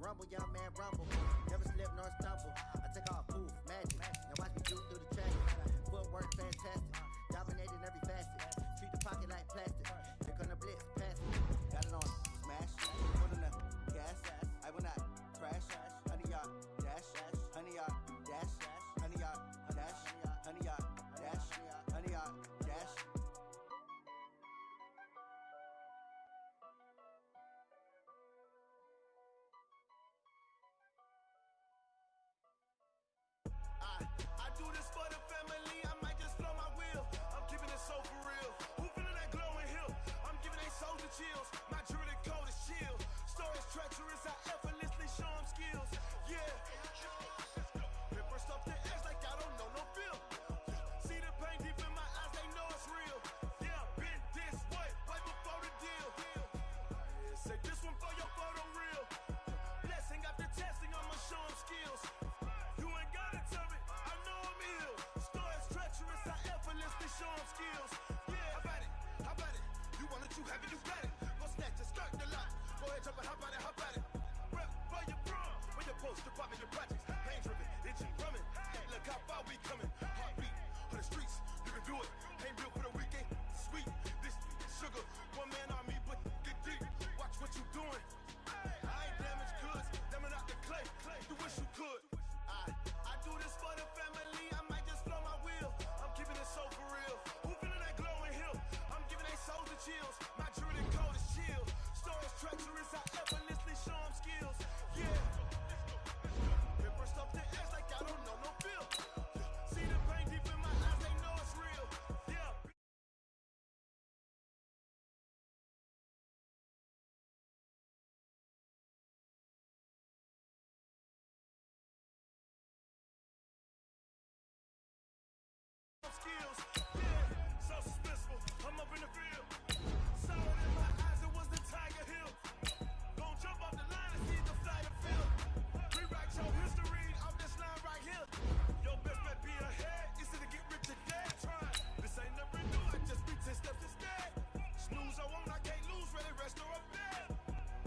rumble, young man rumble. Never slip nor stumble. I take off, poof, magic. Now watch me shoot through the traffic. Footwork fantastic. Dominating every facet. Treat the pocket like plastic. Here come the blitz, pass it. Got it on, smash. Put on the gas. I will not crash. 100-yard dash. 100-yard dash. 100-yard dash. 100-yard dash. 100-yard dash. I do this for the family, I might just blow my wheel. I'm keeping it so for real. Who feeling that glowing hill? I'm giving they soldier chills. My jewelry code is chill. Stories treacherous, I effortlessly show them skills. Yeah. Paper stuff the edge like I don't know no feel. See the pain deep in my eyes, they know it's real. Yeah, been this way, way before the deal. Say this one for your photo reel. Blessing after testing, I'ma show them skills. You ain't gotta tell me, I know I'm ill. Stories treacherous, I effortlessly show them skills. Yeah, how about it? How about it? You want it, you have it, you got it. Go snatch it, skirt the lot. Go ahead, jump it, how about it? How about it? Rep for your prom, for your poster, pop your projects. Pain driven, itching, drumming. Look how far we coming. Heartbeat on the streets, you can do it. Ain't built for the weekend, sweet. This sugar, one man army, but get deep. Watch what you doing. I ain't damaged goods, damn out the clay. You wish you could. I do this for the family, I might just blow my wheel. I'm keeping it so for real. Who feeling that glowing hill? I'm giving they soldier chills. My jewelry code is chill. Stories treacherous, I effortlessly show them skills. Yeah. Paper stuff the edge like I don't know no feel. See the pain deep in my eyes, they know it's real. Yeah. Skills, yeah, so suspenseful. I'm up in the field. Solid in my eyes, it was the Tiger Hill. Gon' jump off the line and see the flight of field. Rewrite your history off this line right here. Your best bet be ahead, easy to get rich or dead. Try. This ain't never new, I just be 10 steps instead. Snooze I won't, I can't lose, ready, rest or up bed.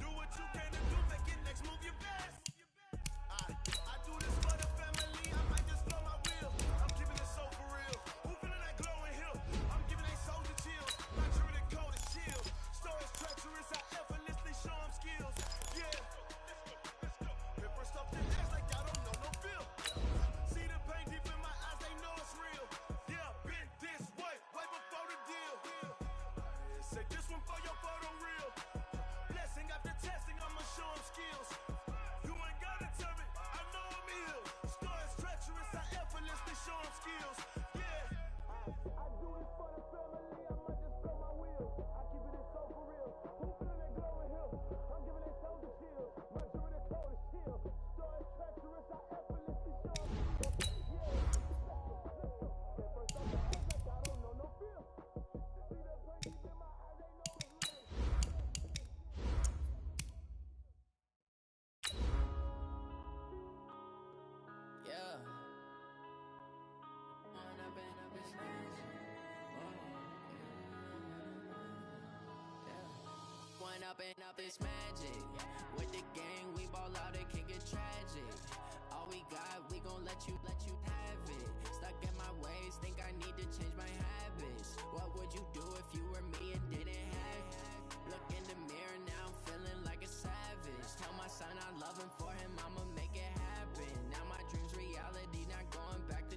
Do what you can to do, make it next move your best. I do this for the family, I might just blow my wheel. I'm keeping it so for real. Who feeling that glowing hill? I'm giving they soldier chills. My jewelry code is chill. Stories treacherous, I effortlessly show them skills. Yeah. Paper stuff the edge like I don't know no feel. See the pain deep in my eyes, they know it's real. Yeah, been this way, way before the deal. Say this one for your photo reel. Blessing after testing, I'ma show them skills. You ain't gotta tell me, I know I'm ill. Stories treacherous, I effortlessly show them skills. Yeah. I do this for the family, I might just blow my wheel. I keep it so for real. Who feeling that glowing hill? I'm giving they soldier chills. My jewelry code is chill. Stories treacherous, I effortlessly show them skills. Yeah. Let's go. Okay, first off the edge like I don't know no feel. See that pain deep in my eyes, they know it's real. Yeah. One up and up is magic. With the gang, we ball out, it can get tragic. All we got, we gon' let you have it. Stuck in my ways, think I need to change my habits. What would you do if you were me and didn't have it? Look in the mirror, now I'm feeling like a savage. Tell my son I love him, for him I'ma make it happen. Now my dream's reality, not going back to.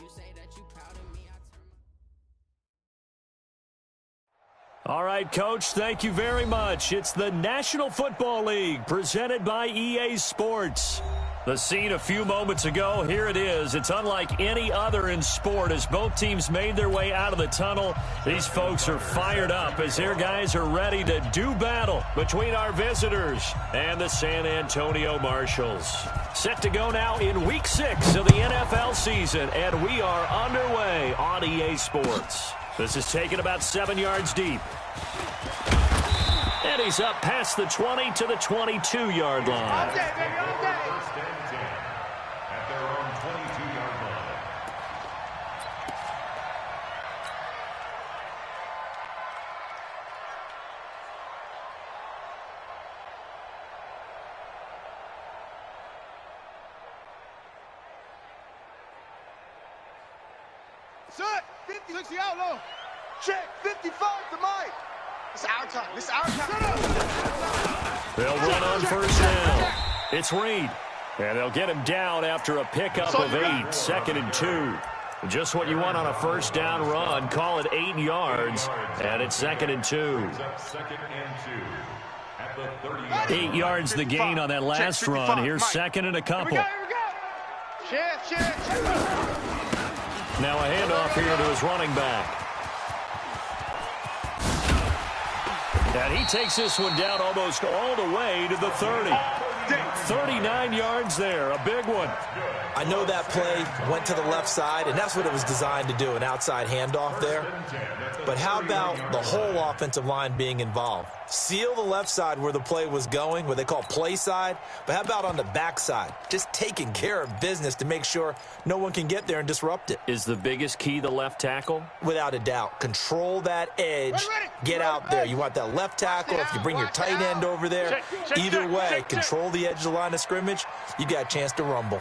You say that you proud of me, I turn my... All right, Coach, thank you very much. It's the National Football League presented by EA Sports. The scene a few moments ago, here it is. It's unlike any other in sport as both teams made their way out of the tunnel. These folks are fired up as their guys are ready to do battle between our visitors and the San Antonio Marshals. Set to go now in Week 6 of the NFL season, and we are underway on EA Sports. This is taken about 7 yards deep. And he's up past the 20 to the 22-yard line. All day, baby, all day. First and 10 at their own 22-yard line. Shut. 60 out low. Check. 55 to Mike. It's our time. It's our time. They'll run on first down. It's Reed. And they'll get him down after a pickup of 8, 2nd and 2. Just what you want on a first down run. Call it 8 yards, and it's 2nd and 2. 8 yards the gain on that last run. Here's 2nd and a couple. Here we go. Now a handoff here to his running back. And he takes this one down almost all the way to the 30. 39 yards there, a big one. I know that play went to the left side, and that's what it was designed to do, an outside handoff there. But how about the whole offensive line being involved? Seal the left side where the play was going, what they call play side. But how about on the back side? Just taking care of business to make sure no one can get there and disrupt it. Is the biggest key the left tackle? Without a doubt. Control that edge. Get out there. You want that left tackle. If you bring your tight end over there, either way, control the edge of the line of scrimmage. You got a chance to rumble.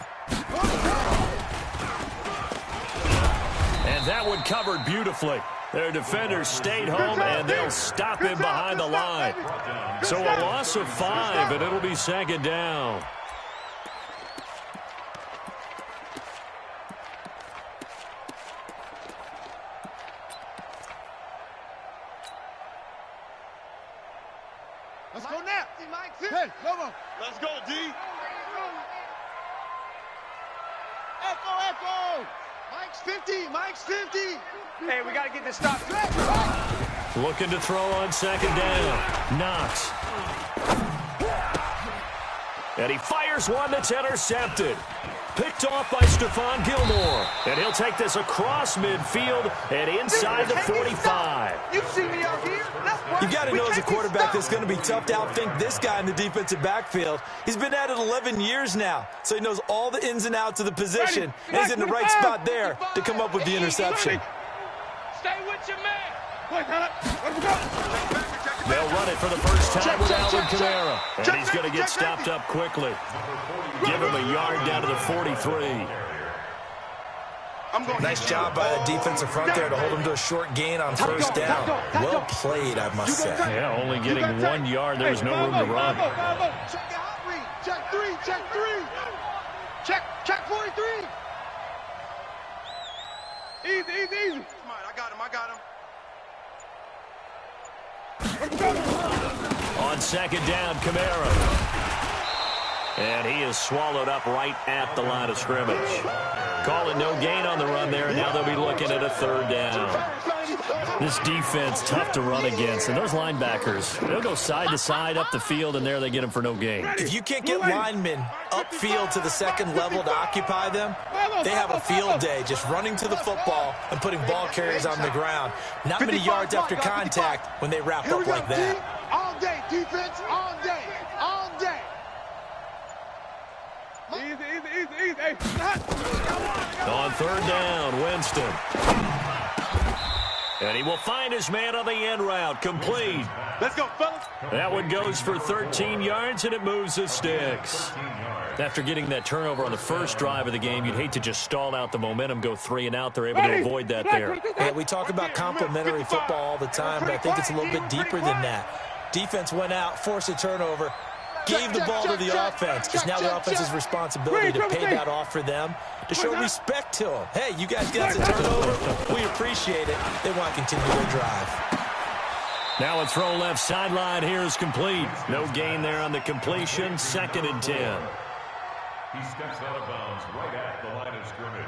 And that one covered beautifully. Their defenders stayed home, and they'll stop him behind the line. So a loss of 5, and it'll be 2nd down. Let's go now. Hey, come on. Let's go, D. Echo. Mike's 50. Mike's 50. Hey, we got to get this stop. Looking to throw on 2nd down. Knox. And he fires one that's intercepted. Picked off by Stephon Gilmore. And he'll take this across midfield and inside the 45. You see me out here? You got to know as a quarterback that's going to be tough to outthink this guy in the defensive backfield. He's been at it 11 years now, so he knows all the ins and outs of the position, and he's in the right spot there to come up with the interception. Stay with your man. Let's go. They'll run it for the first time with Alvin Kamara. And he's going to get stopped up quickly. Give him a yard down to the 43. Nice job by the defensive front there to hold him to a short gain on first down. Well played, I must say. Yeah, only getting 1 yard. There's no room to run. Check the hot read. Check 3. Check 43. Easy. Come on, I got him. On 2nd down, Kamara. And he is swallowed up right at the line of scrimmage. Call it no gain on the run there. Now they'll be looking at a 3rd down. This defense, tough to run against. And those linebackers, they'll go side to side up the field, and there they get them for no gain. If you can't get linemen upfield to the 2nd level to occupy them, they have a field day just running to the football and putting ball carriers on the ground. Not many yards after contact when they wrap up like that. All day, defense, all day. Easy. On 3rd down, Winston. And he will find his man on the end route, complete. Let's go, fellas. That one goes for 13 yards, and it moves the sticks. After getting that turnover on the first drive of the game, you'd hate to just stall out the momentum, go 3 and out. They're able to avoid that there. Yeah, we talk about complementary football all the time, but I think it's a little bit deeper than that. Defense went out, forced a turnover, gave the ball to the offense. It's now the offense's responsibility to pay that off for them, to show respect to them. Hey, you guys got the turnover. We appreciate it. They want to continue their drive. Now a throw left sideline here is complete. No gain there on the completion. 2nd and 10. He steps out of bounds right at the line of scrimmage.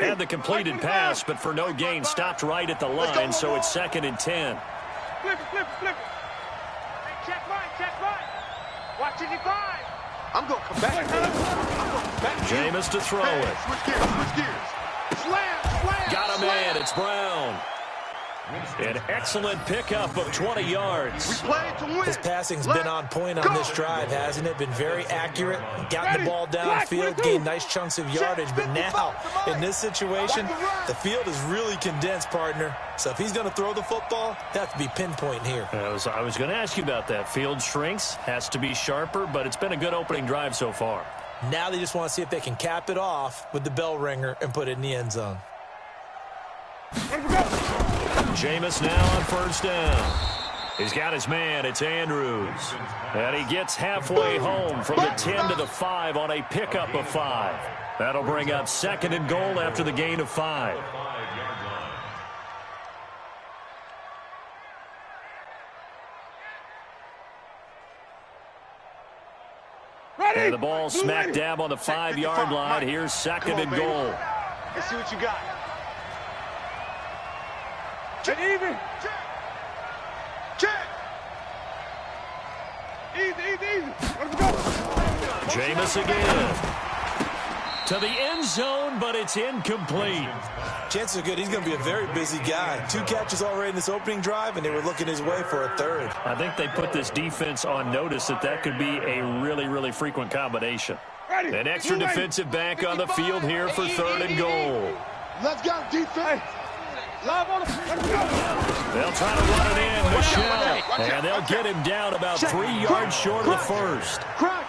Had the completed pass, but for no gain, stopped right at the line, so it's 2nd and 10. Flip it. Hey, check mine. Watch it, 5. I'm going to come back. Jameis to throw it. Switch gears. Slam. Got a man. It's Brown. An excellent pickup of 20 yards. His passing's been on point on this drive, hasn't it? Been very accurate. Gotten the ball downfield, gained nice chunks of yardage. But now, in this situation, the field is really condensed, partner. So if he's going to throw the football, that has to be pinpoint here. I was going to ask you about that. Field shrinks, has to be sharper, but it's been a good opening drive so far. Now they just want to see if they can cap it off with the bell ringer and put it in the end zone. Jameis now on first down. He's got his man. It's Andrews. And he gets halfway home from the 10 to the 5 on a pickup of 5. That'll bring up 2nd and goal after the gain of 5. And the ball smack dab on the 5-yard line. Here's 2nd and goal. Let's see what you got. Check. Even. Check. Easy. Let's go. Jameis again. To the end zone, but it's incomplete. Chances are good he's going to be a very busy guy. 2 catches already in this opening drive, and they were looking his way for a 3rd. I think they put this defense on notice that could be a really, really frequent combination. An extra defensive back on the field here for 3rd and goal. Let's go, defense. Live on the. Let's go. They'll try to run it in, Michelle, and they'll get him down about 3 yards short of the first.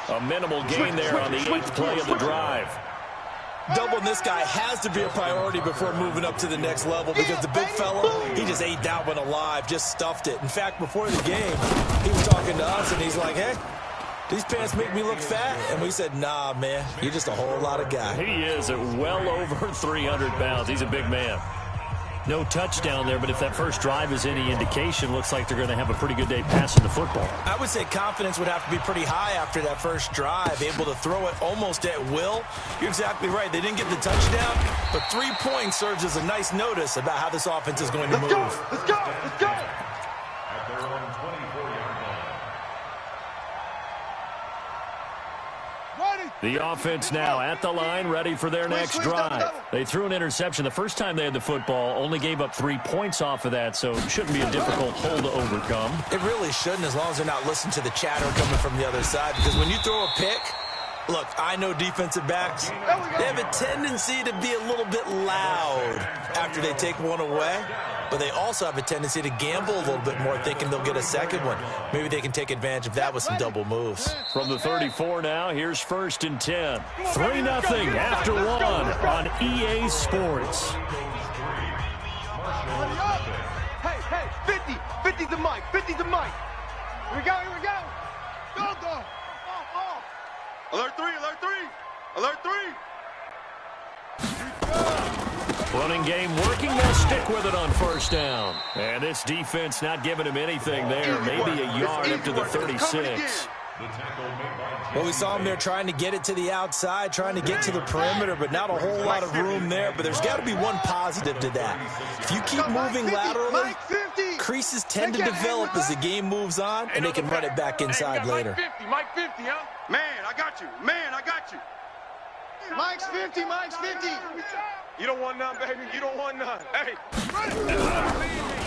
A minimal gain there on the 8th play of the drive. Doubling this guy has to be a priority before moving up to the next level because the big fella, he just ate that one alive, just stuffed it. In fact, before the game, he was talking to us, and he's like, hey, these pants make me look fat. And we said, nah, man, you're just a whole lot of guy. He is at well over 300 pounds. He's a big man. No touchdown there, but if that first drive is any indication, looks like they're going to have a pretty good day passing the football. I would say confidence would have to be pretty high after that first drive, able to throw it almost at will. You're exactly right. They didn't get the touchdown, but 3 points serves as a nice notice about how this offense is going to move. Let's go. At their own 24-yard line. The offense now at the line, ready for their next drive. They threw an interception. The first time they had the football, only gave up 3 points off of that, so it shouldn't be a difficult hole to overcome. It really shouldn't, as long as they're not listening to the chatter coming from the other side, because when you throw a pick, look, I know defensive backs, they have a tendency to be a little bit loud after they take one away, but they also have a tendency to gamble a little bit more, thinking they'll get a second one. Maybe they can take advantage of that with some double moves. From the 34 now, here's 1st and 10. 3-0 after 1 on EA Sports. Hey, 50. 50's the mic. 50's the mic. Here we go. Go. Alert 3. Alert 3. Running game working. They'll stick with it on first down. And this defense not giving him anything there. Maybe a yard up to the 36. Well, we saw him there trying to get it to the outside, trying to get to the perimeter, but not a whole lot of room there. But there's got to be one positive to that. If you keep moving laterally, creases tend to develop as the game moves on, and they can run it back inside later. Mike 50, huh? Man, I got you. Mike's 50. You don't want none, baby. You don't want none. Hey.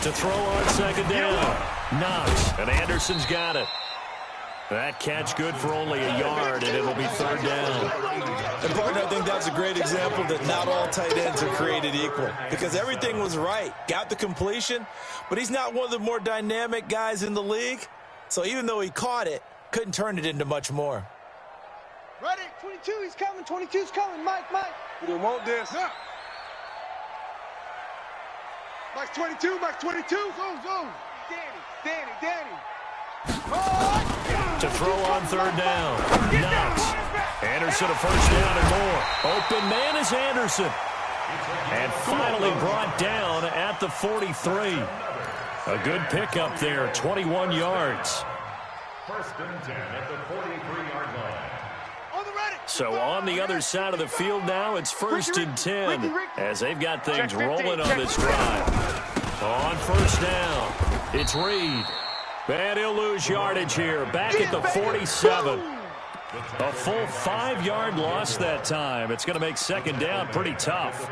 To throw on 2nd down. Knox, and Anderson's got it. That catch good for only a yard, and it'll be 3rd down. And partner, I think that's a great example that not all tight ends are created equal, because everything was right. Got the completion, but he's not one of the more dynamic guys in the league. So even though he caught it, couldn't turn it into much more. Ready? 22, he's coming. 22's coming. Mike. We don't want this. Yeah. Mike's 22. Go. Danny. To throw on 3rd down. Knox. Anderson a first down and more. Open man is Anderson. And finally brought down at the 43. A good pickup there, 21 yards. 1st and 10 at the 43-yard line. So on the other side of the field now, it's 1st and 10 as they've got things rolling on this drive. On 1st down, it's Reed. And he'll lose yardage here, back at the 47. A full 5-yard loss that time. It's going to make 2nd down pretty tough.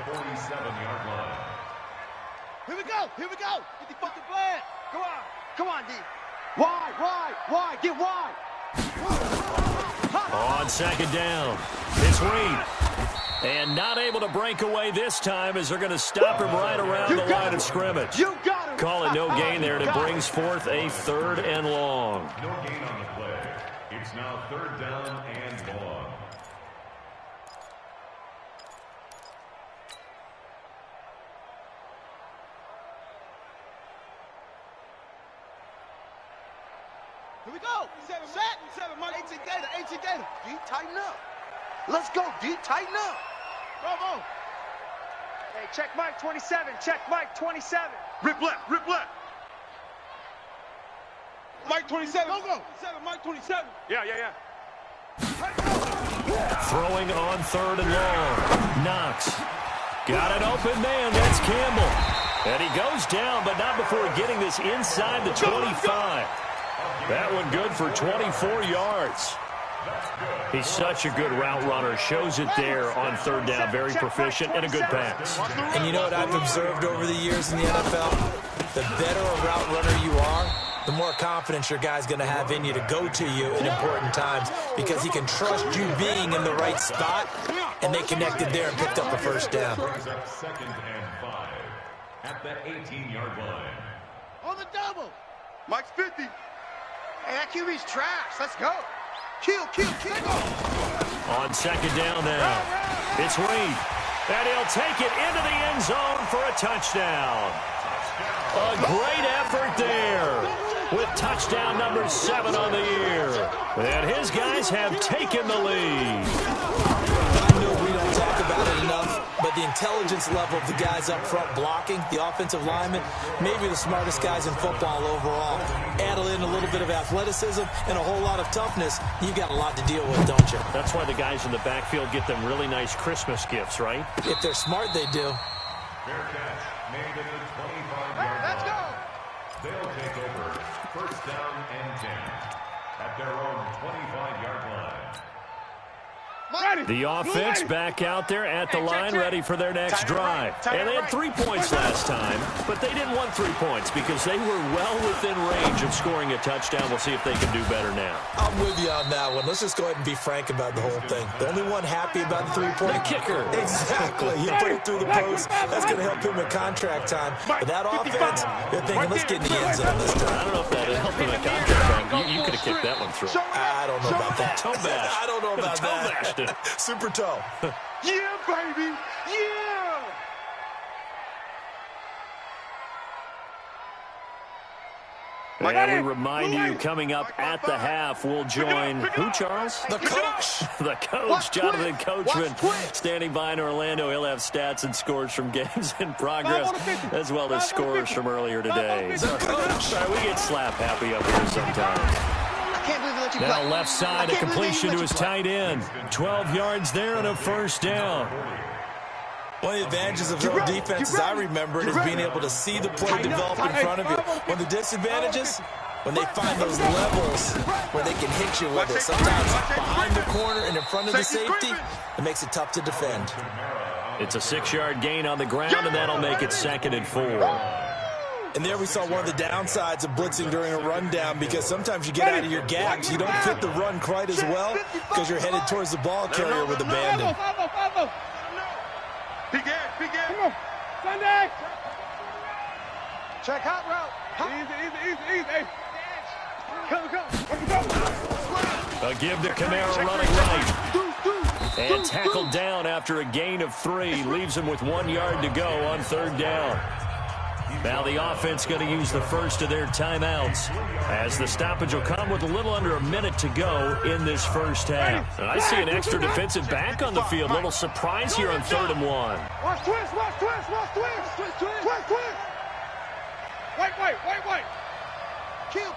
Here we go. 50-50 plan. Come on, D. Wide. Get wide. On 2nd down, it's Reed. And not able to break away this time as they're going to stop him right around the line of scrimmage. Call it no gain there, and it brings forth a 3rd and long. No gain on the play. It's now 3rd down and long. Here we go. Set. 18 Gator. D, tighten up. Let's go, D, tighten up. Bravo. Hey, check Mike 27. Check Mike 27. Rip left. Mike 27. Go. Mike 27. Yeah. Throwing on 3rd and long. Knox. Got an open man. That's Campbell. And he goes down, but not before getting this inside the 25. That one good for 24 yards. He's such a good route runner. Shows it there on 3rd down. Very proficient and a good pass. And you know what I've observed over the years in the NFL? The better a route runner you are, the more confidence your guy's going to have in you to go to you in important times because he can trust you being in the right spot, and they connected there and picked up a 1st down. 2nd and 5 at the 18-yard line. On the double. Mike's 50. Hey, that QB's trash. Let's go. Kill. On 2nd down now. It's Reed. And he'll take it into the end zone for a touchdown. A great effort there with touchdown number 7 on the year. And his guys have taken the lead. I know we don't talk about it enough, but the intelligence level of the guys up front blocking, the offensive linemen, maybe the smartest guys in football overall. Add in a little bit of athleticism and a whole lot of toughness, you got a lot to deal with, don't you? That's why the guys in the backfield get them really nice Christmas gifts, right? If they're smart, they do. Fair catch made at the 25-yard line. Let's go. They'll take over 1st down and 10 at their own 25-yard line. The offense back out there at the line, ready for their next drive. And they had 3 points last time, but they didn't want 3 points because they were well within range of scoring a touchdown. We'll see if they can do better now. I'm with you on that one. Let's just go ahead and be frank about the whole thing. The only one happy about the 3-point? The kicker. Exactly. He put it through the post. That's going to help him in contract time. But that offense, they're thinking, let's get in the end zone this time. I don't know if that helped him in contract time. You could have kicked that one through. I don't know about that. Toe bash. I don't know about Toe that. bashed it. Super toe. Yeah, baby. Yeah. And we remind you, coming up at the half, we'll join who, Charles? The coach. The coach, Jonathan Coachman, standing by in Orlando. He'll have stats and scores from games in progress, as well as scores from earlier today. Sorry, we get slap happy up here sometimes. Can't believe they let you Now play. left side, a completion to his tight end. 12 yards there and a 1st down. One of the advantages of zone defense, as I remember it, is being able to see the play develop in front of you. One of the disadvantages, when they find those levels where they can hit you with it, sometimes behind the corner and in front of the safety, it makes it tough to defend. It's a 6-yard gain on the ground, and that'll make it 2nd and 4. And there we saw one of the downsides of blitzing during a rundown, because sometimes you get out of your gaps. You don't fit the run quite as well because you're headed towards the ball carrier with abandon. Big Ed. Come on. Sunday. Check hot route. Easy. Come. A give to Kamara running right. And tackled down after a gain of 3. Leaves him with 1 yard to go on 3rd down. Now the offense going to use the first of their timeouts, as the stoppage will come with a little under a minute to go in this first half. And I see an extra defensive back on the field. Little surprise here on 3rd and 1. Watch twist. White. Kill.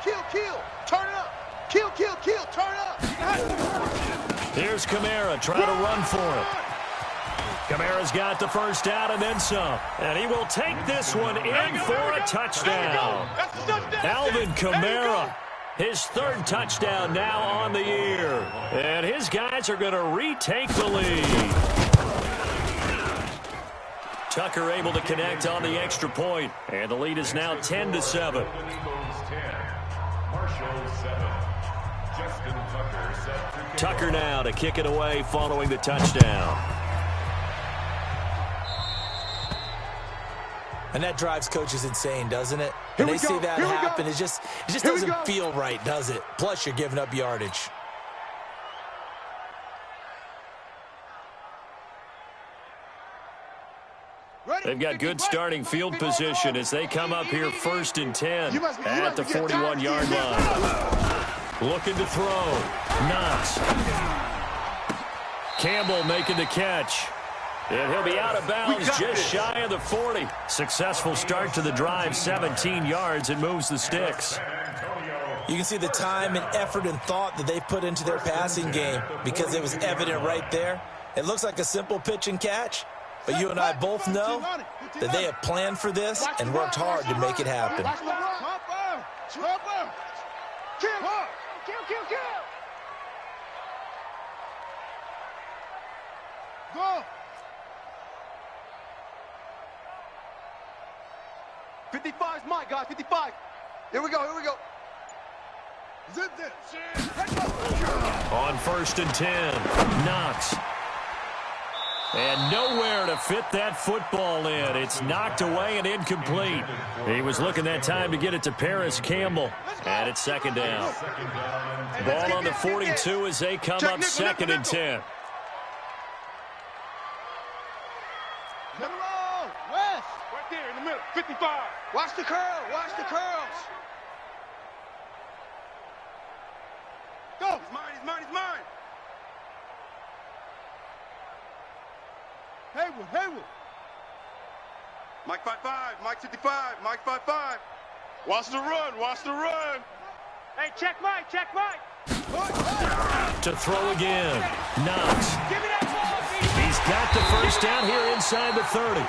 Turn it up. Kill. Turn it up. Here's Kamara trying to run for it. Kamara's got the first down and then some. And he will take this one in for a touchdown. Alvin Kamara, his 3rd touchdown now on the year. And his guys are going to retake the lead. Tucker able to connect on the extra point. And the lead is now 10-7. Tucker now to kick it away following the touchdown. And that drives coaches insane, doesn't it? When they see that happen, it just doesn't feel right, does it? Plus, you're giving up yardage. They've got good starting field position as they come up here 1st and 10 at the 41-yard line. Looking to throw. Knox. Campbell making the catch. And he'll be out of bounds just shy of the 40. Successful start to the drive, 17 yards, and moves the sticks. You can see the time and effort and thought that they put into their passing game because it was evident right there. It looks like a simple pitch and catch, but you and I both know that they have planned for this and worked hard to make it happen. Go! 55 is mine, guys. 55. Here we go. Zip this. On 1st and 10, Knox. And nowhere to fit that football in. It's knocked away and incomplete. He was looking that time to get it to Paris Campbell. And it's 2nd down. Ball on the 42 as they come up 2nd and 10. West. Right there in the middle. 55. Watch the curl. Watch the curls. Go. He's mine. Haywood. Mike 55. Mike 55. Mike 55. Watch the run. Hey, check Mike. To throw again. Knox. Give me that ball, He's got the 1st down here inside the 30.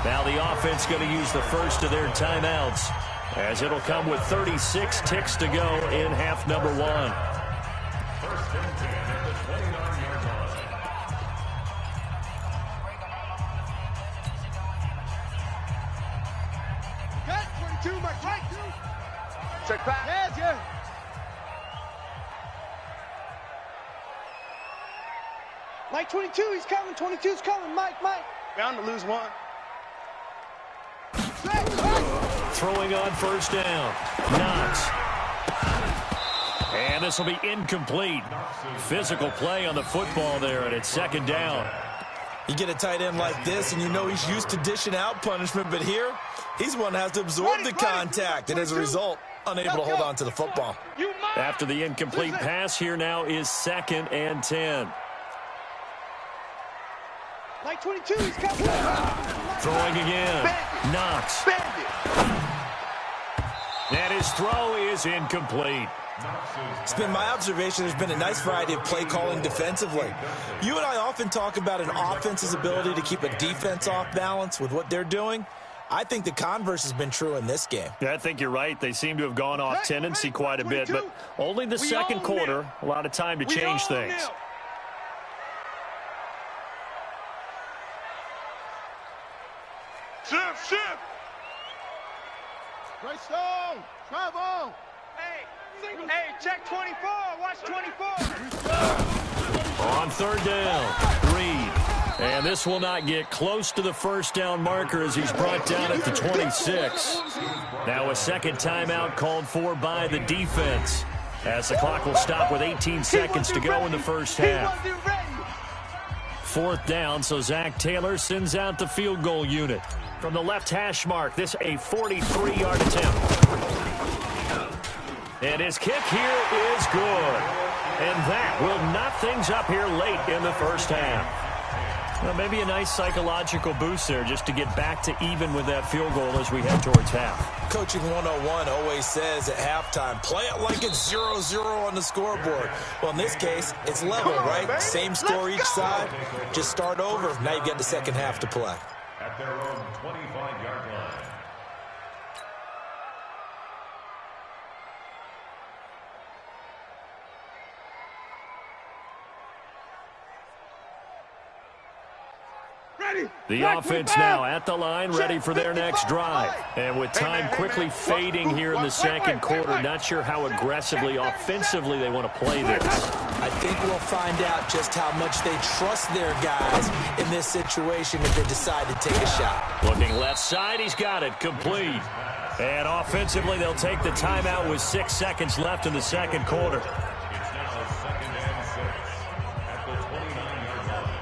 Now the offense going to use the first of their timeouts as it'll come with 36 ticks to go in half number 1. 1st and 10 at the 29-yard line. Got 22, Mike. Right. Check back. Yeah. Mike 22, he's coming. 22's coming. Mike. Bound to lose one. Throwing on 1st down. Knox. And this will be incomplete. Physical play on the football there, and it's 2nd down. You get a tight end like this, and you know he's used to dishing out punishment, but here, he's one that has to absorb the contact, and as a result, unable to hold on to the football. After the incomplete pass, here now is 2nd and 10. Mike 22, he's coming. Throwing again. Knox. And his throw is incomplete. It's been my observation there's been a nice variety of play calling defensively. You and I often talk about an offense's ability to keep a defense off balance with what they're doing. I think the converse has been true in this game. Yeah, I think you're right. They seem to have gone off tendency quite a bit, but only the 2nd quarter, a lot of time to change things. Shift. Right stone. Travel. Hey, check 24. Watch 24. On 3rd down, Reed. And this will not get close to the 1st down marker as he's brought down at the 26. Now a 2nd timeout called for by the defense as the clock will stop with 18 seconds to go in the 1st half. 4th down, so Zach Taylor sends out the field goal unit. From the left hash mark, this a 43-yard attempt. And his kick here is good. And that will knot things up here late in the 1st half. Well, maybe a nice psychological boost there just to get back to even with that field goal as we head towards half. Coaching 101 always says at halftime, play it like it's 0-0 on the scoreboard. Well, in this case, it's level, right? Same score each side. Just start over. Now you get the 2nd half to play. At their own 25-yard line. The offense now at the line, ready for their next drive. And with time quickly fading here in the 2nd quarter, not sure how aggressively, offensively they want to play this. I think we'll find out just how much they trust their guys in this situation if they decide to take a shot. Looking left side, he's got it, complete. And offensively, they'll take the timeout with 6 seconds left in the 2nd quarter. It's now 2nd and 6 at the 29-yard line.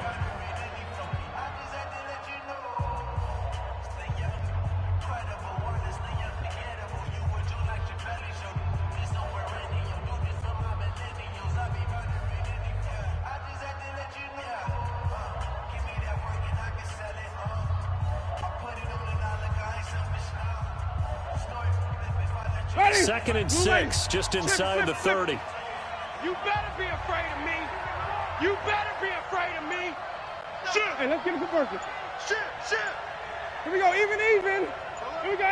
2nd and 6, just inside the 30. You better be afraid of me. You better be afraid of me. Shit. Hey, let's get a conversion. Shit. Here we go, even. Here we go,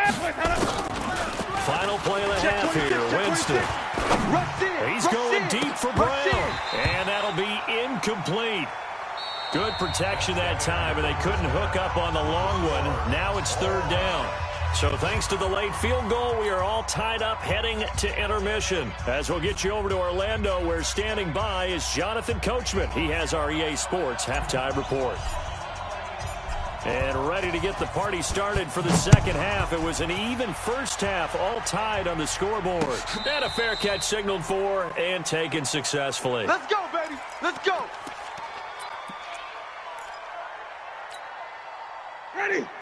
Final play of the half here, Winston. He's going deep for Brown, and that'll be incomplete. Good protection that time, and they couldn't hook up on the long one. Now it's 3rd down. So thanks to the late field goal, we are all tied up heading to intermission. As we'll get you over to Orlando, where standing by is Jonathan Coachman. He has our EA Sports halftime report. And ready to get the party started for the second half. It was an even first half, all tied on the scoreboard. And a fair catch signaled for and taken successfully. Let's go, baby. Let's go.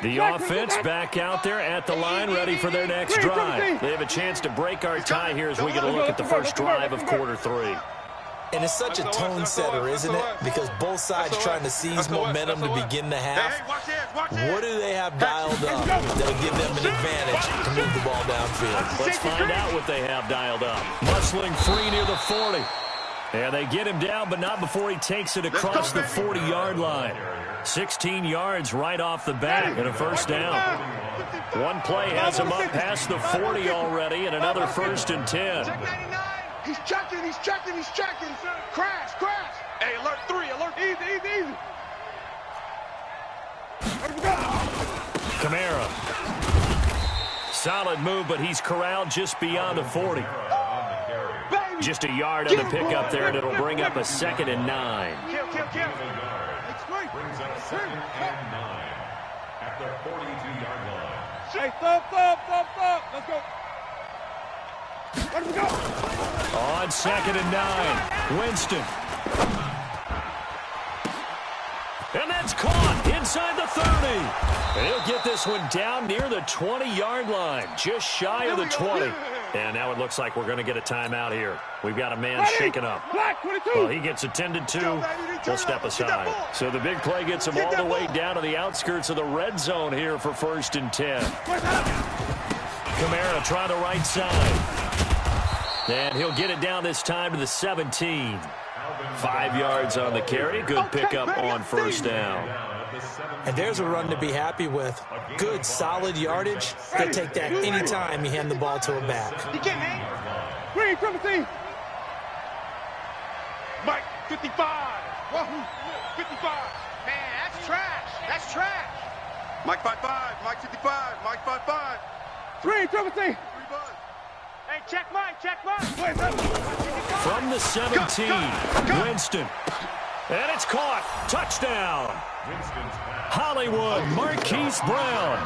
The offense back out there at the line, ready for their next drive. They have a chance to break our tie here as we get a look at the first drive of quarter 3. And it's such a tone setter, isn't it? Because both sides trying to seize momentum to begin the half. What do they have dialed up that'll give them an advantage to move the ball downfield? Let's find out what they have dialed up. Muscling free near the 40. And they get him down, but not before he takes it across the 40-yard line. 16 yards right off the bat and a first down. One play has him up past the 40 already, and another 1st and 10. He's checking. Crash. Hey, alert 3, alert. Easy. Kamara. Solid move, but he's corralled just beyond the 40. Just a yard on the pickup there, and it'll bring up a 2nd and 9. Kill. Brings up 2nd and 9 at the 42-yard line. Hey, stop. Let's go. Let me go. On 2nd and 9, Winston. And that's caught inside the 30. And he'll get this one down near the 20-yard line, just shy of the 20. And now it looks like we're going to get a timeout here. We've got a man shaken up. Well, he gets attended to. We'll step aside. So the big play gets him all the way down to the outskirts of the red zone here for 1st and 10. Kamara trying the right side. And he'll get it down this time to the 17. 5 yards on the carry. Good pickup on 1st down. And there's a run to be happy with. Good, solid yardage. They'll take that any time you hand the ball to a back. He can't hang. Green, 17. Mike, 55. Wahoo, 55. Man, that's trash. Mike 55. Mike 55. Mike 55. Green, 17. Hey, check Mike. From the 17, Winston. And it's caught. Touchdown. Hollywood Marquise Brown.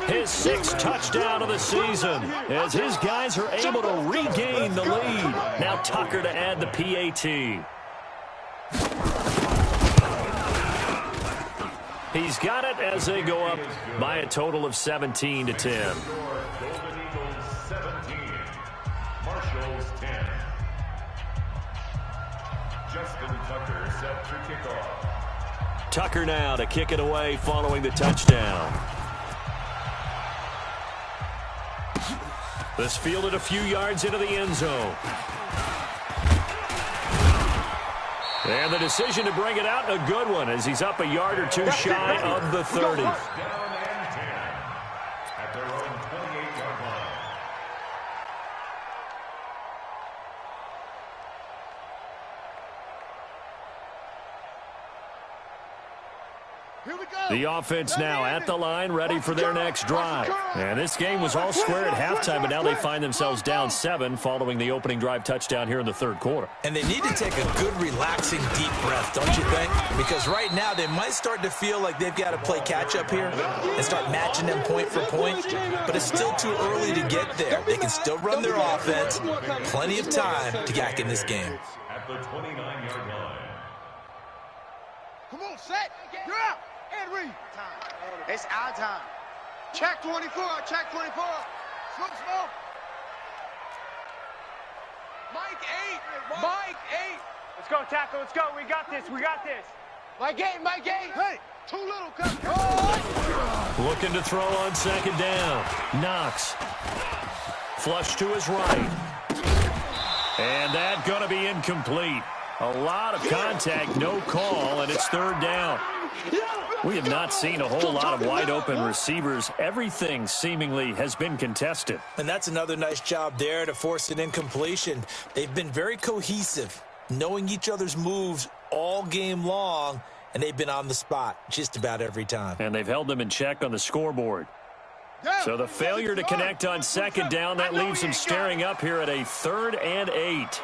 His 6th touchdown of the season as his guys are able to regain the lead. Now Tucker to add the PAT. He's got it as they go up by a total of 17 to 10. Justin Tucker set to kick off. Tucker now to kick it away following the touchdown. This fielded a few yards into the end zone. And the decision to bring it out, a good one, as he's up a yard or two shy of the 30. Down and 10 at their own 28-yard line. Here we go. The offense now at the line, ready for their next drive. And this game was all square at halftime, but now they find themselves down 7 following the opening drive touchdown here in the 3rd quarter. And they need to take a good, relaxing, deep breath, don't you think? Because right now they might start to feel like they've got to play catch-up here and start matching them point for point. But it's still too early to get there. They can still run their offense. Plenty of time to get in this game. At the 29-yard line. Come on, set. You're out. And read. It's our time. Check 24. Check 24. Smoke. Mike 8. Let's go, tackle. Let's go. We got this. Mike 8. Hey, too little. Come. Looking to throw on 2nd down. Knox. Flush to his right. And that's going to be incomplete. A lot of contact, no call, and it's third down. We have not seen a whole lot of wide-open receivers. Everything seemingly has been contested. And that's another nice job there to force an incompletion. They've been very cohesive, knowing each other's moves all game long, and they've been on the spot just about every time. And they've held them in check on the scoreboard. So the failure to connect on second down, that leaves them staring up here at a 3rd and 8.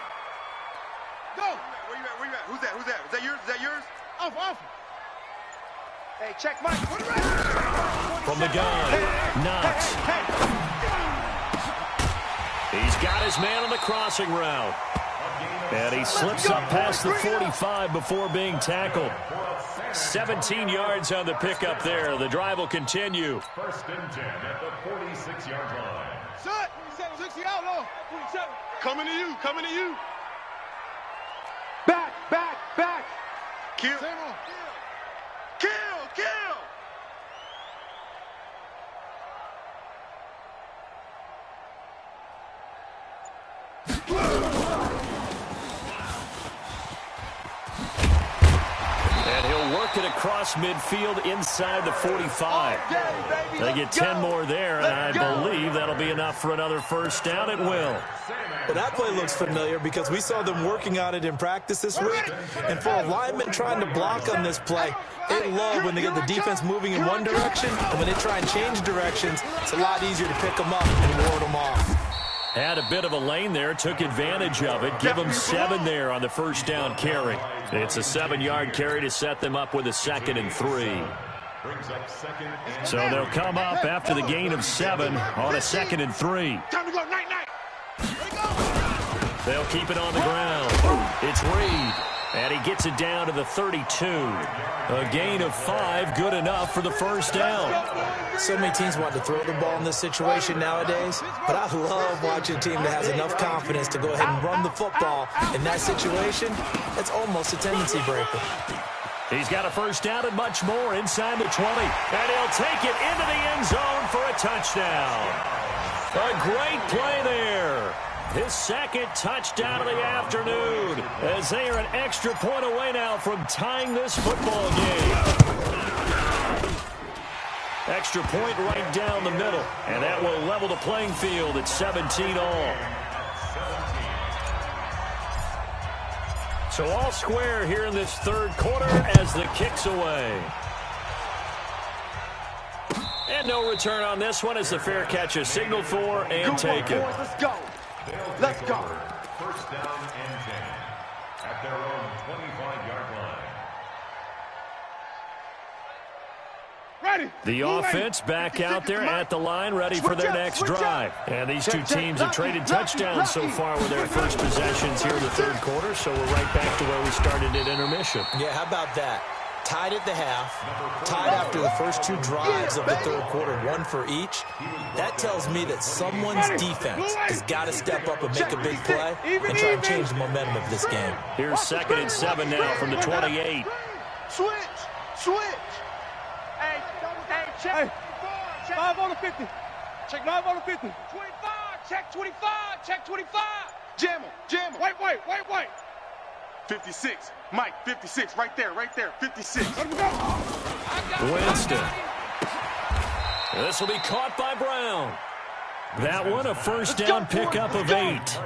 Go! Where you at? Where you at? Who's that? Who's that? Is that yours? Is that yours? Off. Hey, check Mike. From the gun, Knox. He's got his man on the crossing route. And he slips up past the 45 before being tackled. 17 yards on the pickup there. The drive will continue. 1st and 10 at the 46-yard line. Shut! 60 out, no. 47. Coming to you. Back. Kill. Kill. And he'll work it across midfield inside the 45. They get 10 more there, and I believe that'll be enough for another first down. It will. Well, that play looks familiar because we saw them working on it in practice this week. And for a lineman trying to block on this play, they love when they get the defense moving in one direction, and when they try and change directions, it's a lot easier to pick them up and ward them off. Had a bit of a lane there, took advantage of it. Give them 7 there on the first down carry. It's a 7-yard carry to set them up with a 2nd and 3. So they'll come up after the gain of 7 on a 2nd and 3. Time to go, night. They'll keep it on the ground. It's Reed, and he gets it down to the 32. A gain of 5, good enough for the first down. So many teams want to throw the ball in this situation nowadays, but I love watching a team that has enough confidence to go ahead and run the football. In that situation, it's almost a tendency breaker. He's got a first down and much more inside the 20. And he'll take it into the end zone for a touchdown. A great play there. His 2nd touchdown of the afternoon, as they are an extra point away now from tying this football game. Extra point right down the middle, and that will level the playing field at 17 all. So all square here in this 3rd quarter as the kick's away. And no return on this one as the fair catch is signaled for and taken. Let's go. First down and 10 at their own 25-yard line. Ready. The offense back out there at the line, ready for their next drive. And these two teams have traded touchdowns so far with their first possessions here in the 3rd quarter, so we're right back to where we started at intermission. Yeah, how about that? Tied at the half, tied after the first 2 drives of the 3rd quarter, 1 for each. That tells me that someone's defense has got to step up and make a big play and try and change the momentum of this game. Here's 2nd and 7 now from the 28. Switch. Hey, check. 5 on the 50. Check 5 on the 50. 25, check 25. Jam him. Wait. 56. Mike, 56. Right there. 56. Winston. This will be caught by Brown. That one a first down pickup of 8.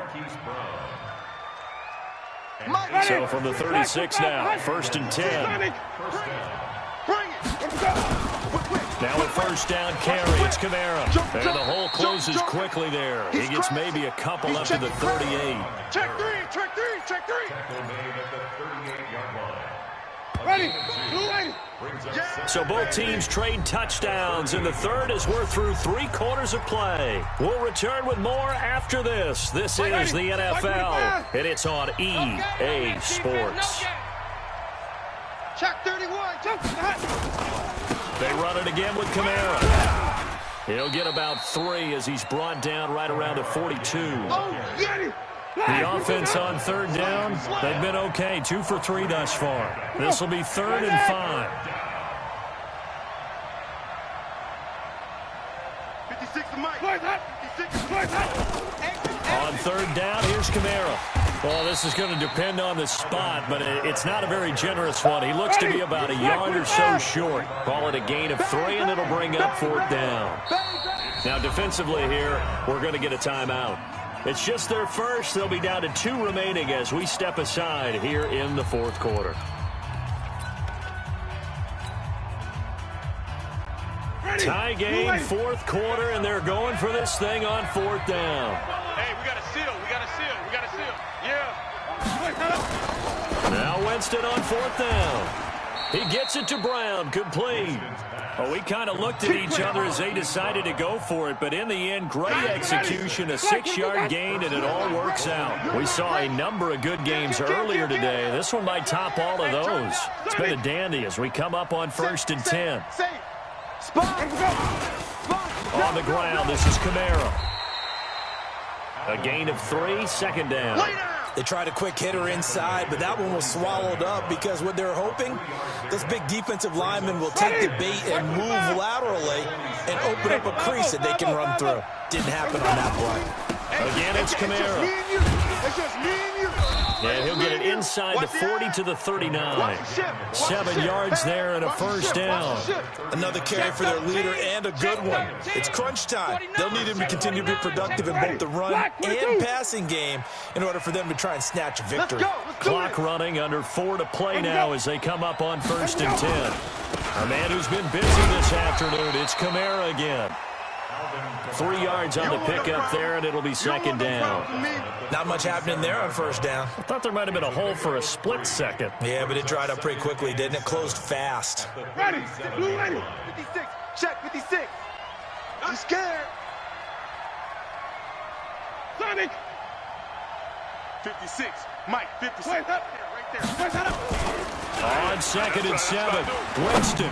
So from the 36 now, 1st and 10. Now a first down carry. It's Kamara. And the hole closes quickly there. He gets maybe a couple up to the 38. Check three. Ready. So both teams trade touchdowns in the 3rd as we're through 3 quarters of play. We'll return with more after this. This is the NFL, and it's on EA Sports. Check 31. They run it again with Kamara. He'll get about 3 as he's brought down right around the 42. The offense on 3rd down, they've been okay, 2 for 3 thus far. This will be 3rd and 5. 56 On third down, here's Kamara. Well, this is going to depend on the spot, but it's not a very generous one. He looks to be about a yard or so short. Call it a gain of 3, and it'll bring up fourth down. Now, defensively here, we're going to get a timeout. It's just their first. They'll be down to 2 remaining as we step aside here in the fourth quarter. Tie game, fourth quarter, and they're going for this thing on fourth down. Hey, we got to seal. We got to seal. We got to seal. Yeah. Now Winston on fourth down. He gets it to Brown, complete. Oh, we kind of looked at each other as they decided to go for it, but in the end, great execution, a 6-yard gain, and it all works out. We saw a number of good games earlier today. This one might top all of those. It's been a dandy as we come up on 1st and 10. On the ground, this is Kamara. A gain of 3, second down. They tried a quick hitter inside, but that one was swallowed up because what they're hoping, those big defensive linemen will take the bait and move laterally and open up a crease that they can run through. Didn't happen on that play. Again, it's Kamara. It's just me and you. And he'll get it inside the 40 to the 39. 7 yards there and a first down. Another carry for their leader and a good one. It's crunch time. They'll need him to continue to be productive in both the run and passing game in order for them to try and snatch a victory. Clock running, under 4 to play now as they come up on 1st and 10. A man who's been busy this afternoon, it's Kamara again. 3 yards on the pickup there, and it'll be second down. Not much happening there on first down. I thought there might have been a hole for a split second. Yeah, but it dried up pretty quickly, didn't it? Closed fast. Ready. Blue ready. 56. Check 56. I'm scared. Sonic. 56. Mike, 56. Right there. Right there. On 2nd and 7, Winston.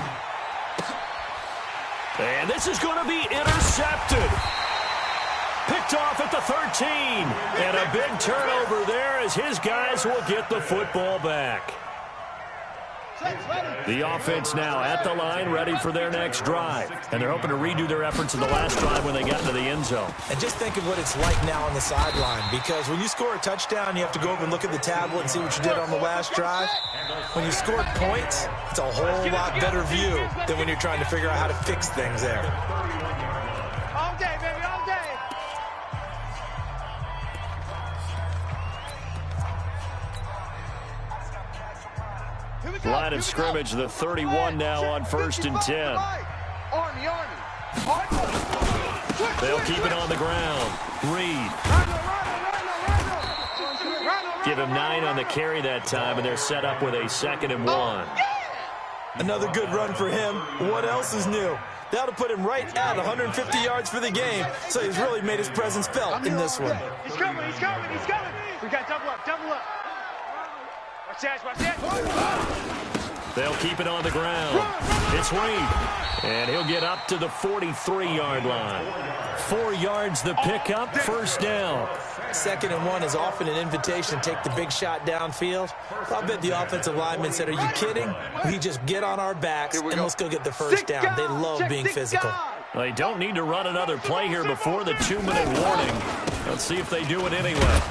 And this is going to be intercepted. Picked off at the 13. And a big turnover there as his guys will get the football back. The offense now at the line, ready for their next drive. And they're hoping to redo their efforts in the last drive when they got into the end zone. And just think of what it's like now on the sideline, because when you score a touchdown, you have to go over and look at the tablet and see what you did on the last drive. When you scored points, it's a whole lot better view than when you're trying to figure out how to fix things there. All day, baby, all day. Line of scrimmage, the 31 now on 1st and 10. Army. They'll keep it on the ground. Reed. Give him 9 on the carry that time, and they're set up with a 2nd and 1. Another good run for him. What else is new? That'll put him right at 150 yards for the game, so he's really made his presence felt in this one. He's coming. We got double up. Watch that. They'll keep it on the ground. It's Reed. And he'll get up to the 43-yard line. 4 yards the pickup, first down. 2nd and 1 is often an invitation to take the big shot downfield. I'll bet the offensive lineman said, "Are you kidding? We just get on our backs and let's go get the first down." They love being physical. They don't need to run another play here before the 2-minute warning. Let's see if they do it anyway.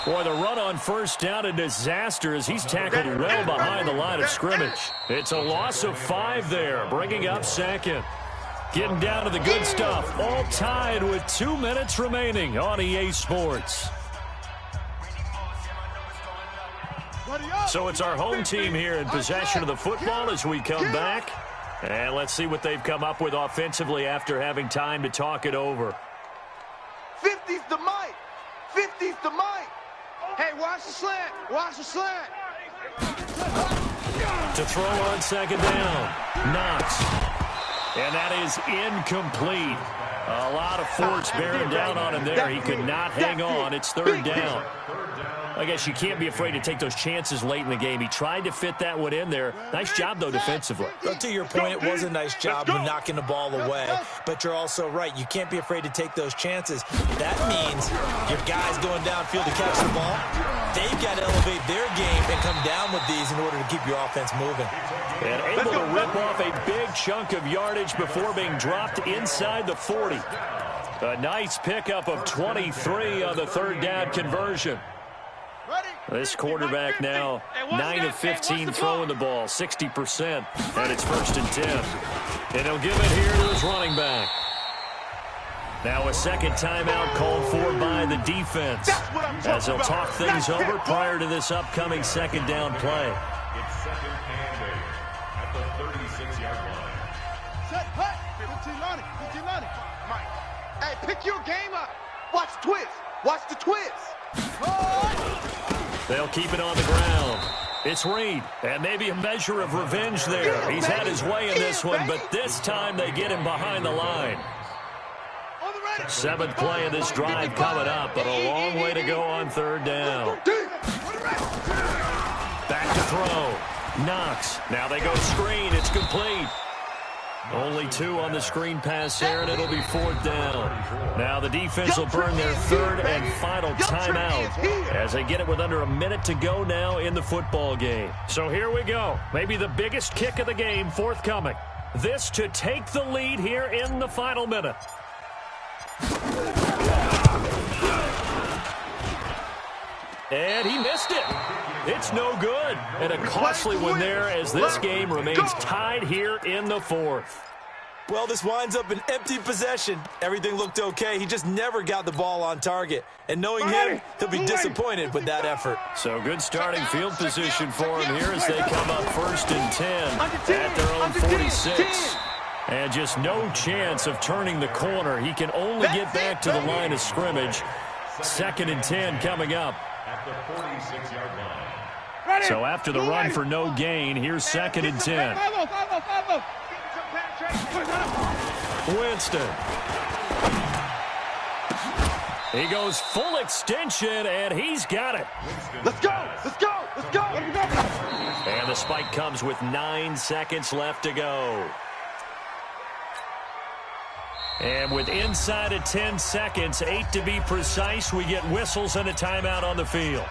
Boy, the run on first down, a disaster as he's tackled well behind the line of scrimmage. It's a loss of 5 there, bringing up 2nd. Getting down to the good stuff, all tied with 2 minutes remaining on EA Sports. So it's our home team here in possession of the football as we come back. And let's see what they've come up with offensively after having time to talk it over. 50's the Mike. 50's the Mike. Hey, watch the slant. To throw on 2nd down. Knox. And that is incomplete. A lot of force bearing down on him there. He could not hang on. It's 3rd down. I guess you can't be afraid to take those chances late in the game. He tried to fit that one in there. Nice job, though, defensively. But to your point, it was a nice job of knocking the ball away. But you're also right. You can't be afraid to take those chances. That means your guys going downfield to catch the ball, they've got to elevate their game and come down with these in order to keep your offense moving. And able to rip off a big chunk of yardage before being dropped inside the 40. A nice pickup of 23 on the third down conversion. This quarterback now 9 of 15 throwing the ball, 60%, and it's 1st and 10. And he'll give it here to his running back. Now a second timeout called for by the defense as they'll talk things over prior to this upcoming second down play. It's 2nd and 8 at the 36-yard line. Set, hut. 15 Lonnie. Mike. Hey, pick your game up. Watch the twist. Watch the twist. They'll keep it on the ground. It's Reed, and maybe a measure of revenge there. He's had his way in this one, but this time they get him behind the line. 7th play of this drive coming up, but a long way to go on 3rd down. Back to throw. Knox. Now they go screen. It's complete. Only 2 on the screen pass there, and it'll be 4th down. Now the defense will burn their 3rd and final timeout as they get it with under a minute to go now in the football game. So here we go. Maybe the biggest kick of the game forthcoming. This to take the lead here in the final minute. And he missed it. It's no good. And a costly one there as this game remains tied here in the 4th. Well, this winds up an empty possession. Everything looked okay. He just never got the ball on target. And knowing him, he'll be disappointed with that effort. So good starting field position for him here as they come up 1st and 10 at their own 46. And just no chance of turning the corner. He can only get back to the line of scrimmage. 2nd and 10 coming up. At the 46-yard line. So after the run for no gain, here's 2nd and 10. Winston. He goes full extension, and he's got it. Let's go. Let's go. Let's go. And the spike comes with 9 seconds left to go. And with inside of 10 seconds, 8 to be precise, we get whistles and a timeout on the field.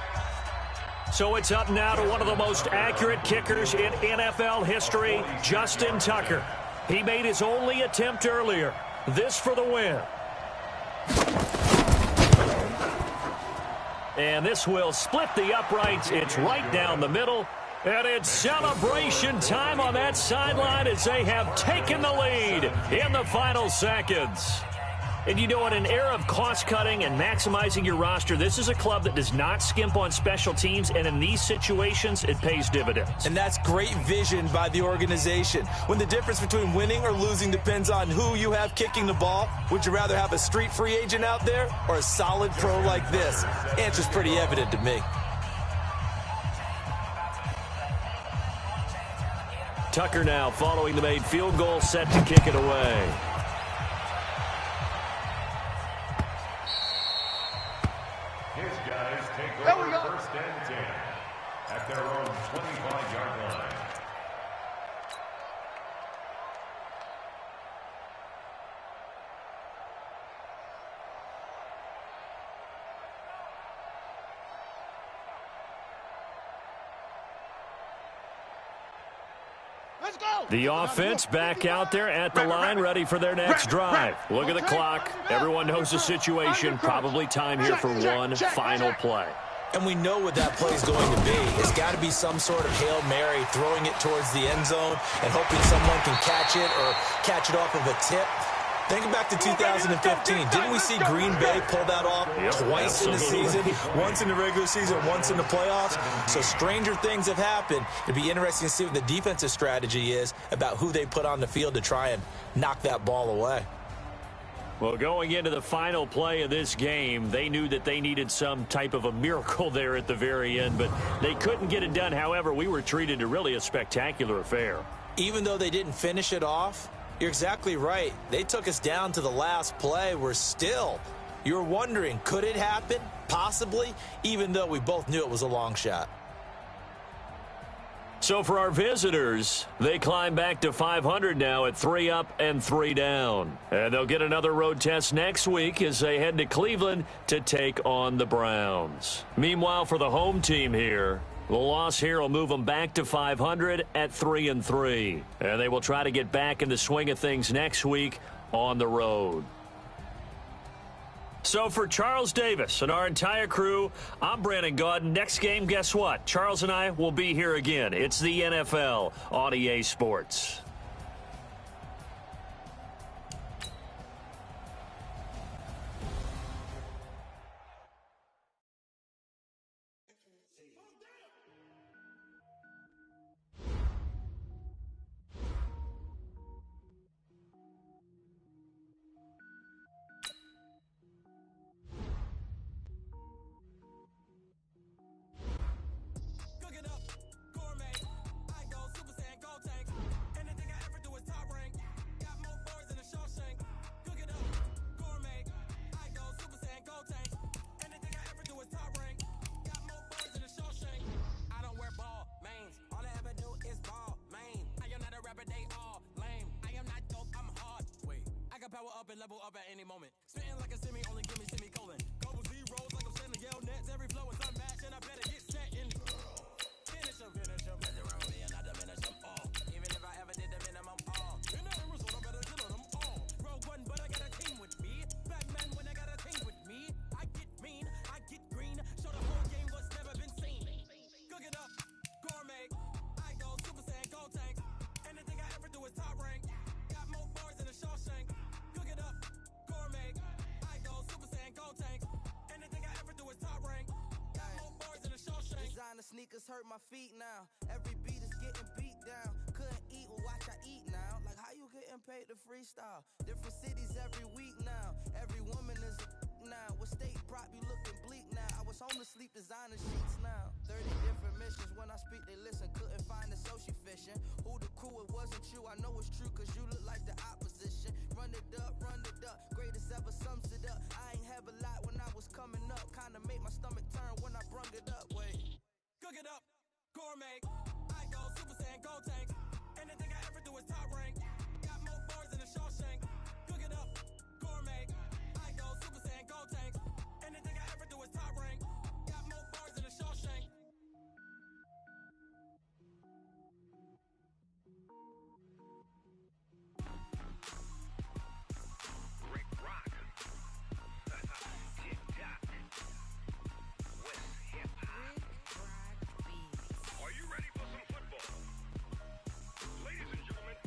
So it's up now to one of the most accurate kickers in NFL history, Justin Tucker. He made his only attempt earlier. This for the win. And this will split the uprights. It's right down the middle. And it's celebration time on that sideline as they have taken the lead in the final seconds. And you know, in an era of cost-cutting and maximizing your roster, this is a club that does not skimp on special teams, and in these situations, it pays dividends. And that's great vision by the organization. When the difference between winning or losing depends on who you have kicking the ball, would you rather have a street free agent out there or a solid pro like this? Answer's pretty evident to me. Tucker now following the made field goal, set to kick it away. His guys take over 1st and 10 at their own 25-yard line. The offense back out there at the line, ready for their next drive. Look at the clock. Everyone knows the situation. Probably time here for one final play. And we know what that play is going to be. It's got to be some sort of Hail Mary, throwing it towards the end zone and hoping someone can catch it or catch it off of a tip. Think back to 2015. Didn't we see Green Bay pull that off twice in the season? Once in the regular season, once in the playoffs. So stranger things have happened. It'd be interesting to see what the defensive strategy is about who they put on the field to try and knock that ball away. Well, going into the final play of this game, they knew that they needed some type of a miracle there at the very end, but they couldn't get it done. However, we were treated to really a spectacular affair. Even though they didn't finish it off, you're exactly right. They took us down to the last play. We're still, you're wondering, could it happen? Possibly, even though we both knew it was a long shot. So for our visitors, they climb back to 500 now at 3 up and 3 down. And they'll get another road test next week as they head to Cleveland to take on the Browns. Meanwhile, for the home team here, the loss here will move them back to 500 at 3 and 3. And they will try to get back in the swing of things next week on the road. So for Charles Davis and our entire crew, I'm Brandon Gaudin. Next game, guess what? Charles and I will be here again. It's the NFL on EA Sports. Power up and level up at any moment. Spitting like a semi, only give me semicolon. Couple zeros like I'm sending yell nets. Every flow is unmatched, and I better get set and finish them. Better around me and I diminish them all. Even if I ever did the minimum all. In that result, I better kill them all. Rogue one, but I got a team with me. Batman when I got a team with me. I get mean, I get green. Show the whole game what's never been seen. Cook it up, gourmet. I go Super Saiyan, go tank. Anything I ever do is top rank. Got more bars than a Shawshank. Cook it up, gourmet. I go Super Saiyan, go tank. Anything I ever do is top rank. Got more bars than a Shawshank. Designer sneakers hurt my feet now. Every beat is getting beat down. Couldn't eat, well watch I eat now. Like how you getting paid to freestyle? Different cities every week now. Every woman is a now. With state prop you looking bleak now. I was home to sleep, designer sheets now. 30 different missions. When I speak they listen. Couldn't find the social fishing. Who the crew, it wasn't you. I know it's true cause you look like the opposition. Run it up, greatest ever sums it up. I ain't have a lot when I was coming up. Kinda made my stomach turn when I brung it up. Wait. Cook it up, gourmet. I go Super Saiyan, go tank. Anything I ever do is top rank. Got more bars than a Shawshank. Cook it up, gourmet. I go Super Saiyan, go tank. Anything I ever do is top rank. Got more bars than a Shawshank. Rick Rock. Tip-top. West hip-hop. Are you ready for some football? Ladies and gentlemen.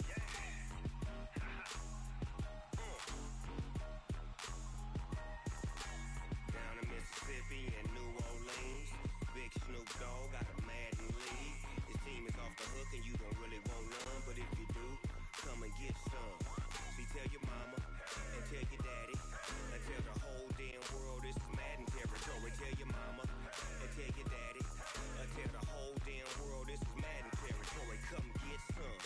Yeah. Down in Mississippi and New Orleans, Big Snoop Dogg got a Madden league. His team is off the hook and you don't really want none, but if you do, come and get some. See, tell your mama and tell your daddy and tell the whole damn world this is Madden territory. Tell your mama and tell your daddy and tell the whole damn world this is Madden territory. Come get some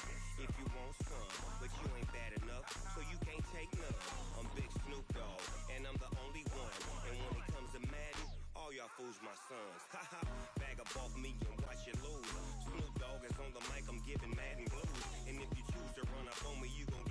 if you want some, but you ain't bad enough, so you can't take none. I'm Big Snoop Dogg and I'm the only one. And when it comes to Madden, all y'all fools my sons. Haha, bag up off me and watch you lose. Snoop Dogg is on the mic, I'm giving Madden blues. And if you choose to run up on me, you gon'